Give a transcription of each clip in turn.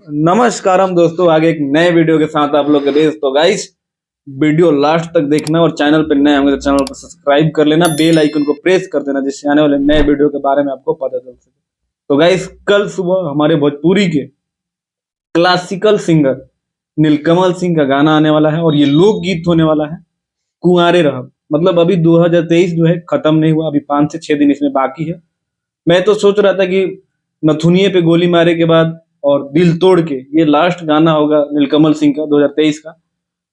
नमस्कारम दोस्तों, आगे एक नए वीडियो के साथ आप लोग के बीच। तो गाइस, वीडियो लास्ट तक देखना और चैनल पर नए होंगे तो चैनल को सब्सक्राइब कर लेना, बेल आइकन को प्रेस कर देना जिससे आने वाले नए वीडियो के बारे में आपको पता चल सके। तो गाइस, कल सुबह हमारे भोजपुरी के क्लासिकल सिंगर नीलकमल सिंह का गाना आने वाला है और ये लोकगीत होने वाला है कुंवारे रह। मतलब अभी 2023 जो है खत्म नहीं हुआ, अभी 5 से 6 दिन इसमें बाकी है। मैं तो सोच रहा था कि नथुनिये पे गोली मारे के बाद और दिल तोड़ के ये लास्ट गाना होगा नीलकमल सिंह का 2023 का।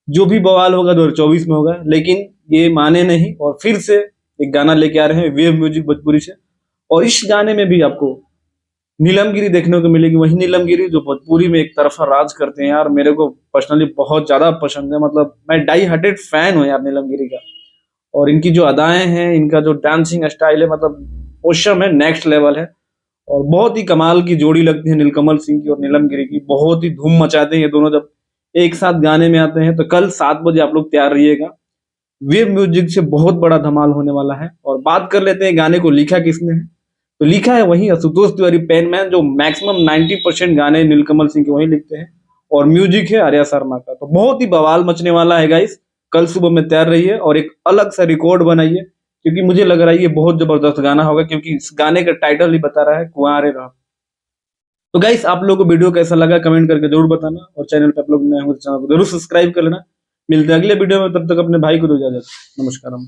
जो भी बवाल होगा 2024 में होगा, लेकिन ये माने नहीं और फिर से एक गाना लेके आ रहे हैं वेव म्यूजिक भोजपुरी से। और इस गाने में भी आपको नीलमगिरी देखने को मिलेगी, वही नीलमगिरी जो भोजपुरी में एक तरफा राज करते हैं। यार मेरे को पर्सनली बहुत ज्यादा पसंद है, मतलब मैं डाई हार्टेड फैन हूँ यार नीलमगिरी का। और इनकी जो अदाएं हैं, इनका जो डांसिंग स्टाइल है, मतलब ओशम है, नेक्स्ट लेवल है। और बहुत ही कमाल की जोड़ी लगती है नीलकमल सिंह की और नीलमगिरी की। बहुत ही धूम मचाते हैं ये दोनों जब एक साथ गाने में आते हैं। तो कल 7 बजे आप लोग तैयार रहिएगा, वेव म्यूजिक से बहुत बड़ा धमाल होने वाला है। और बात कर लेते हैं गाने को लिखा किसने है। तो लिखा है वही आशुतोष तिवारी पेनमैन, जो मैक्सिमम 90% गाने नीलकमल सिंह के वही लिखते हैं। और म्यूजिक है आर्या शर्मा का। तो बहुत ही बवाल मचने वाला है गाइस। कल सुबह में तैयार रहिए और एक अलग सा रिकॉर्ड बनाइए, क्योंकि मुझे लग रहा है ये बहुत जबरदस्त गाना होगा, क्योंकि इस गाने का टाइटल ही बता रहा है कुंवारे रह। तो गाइस, आप लोगों को वीडियो कैसा लगा कमेंट करके जरूर बताना, और चैनल पे आप लोग नए हो तो चैनल को जरूर सब्सक्राइब कर लेना। मिलते हैं अगले वीडियो में, तब तक अपने भाई को दो इजाजत। नमस्कार।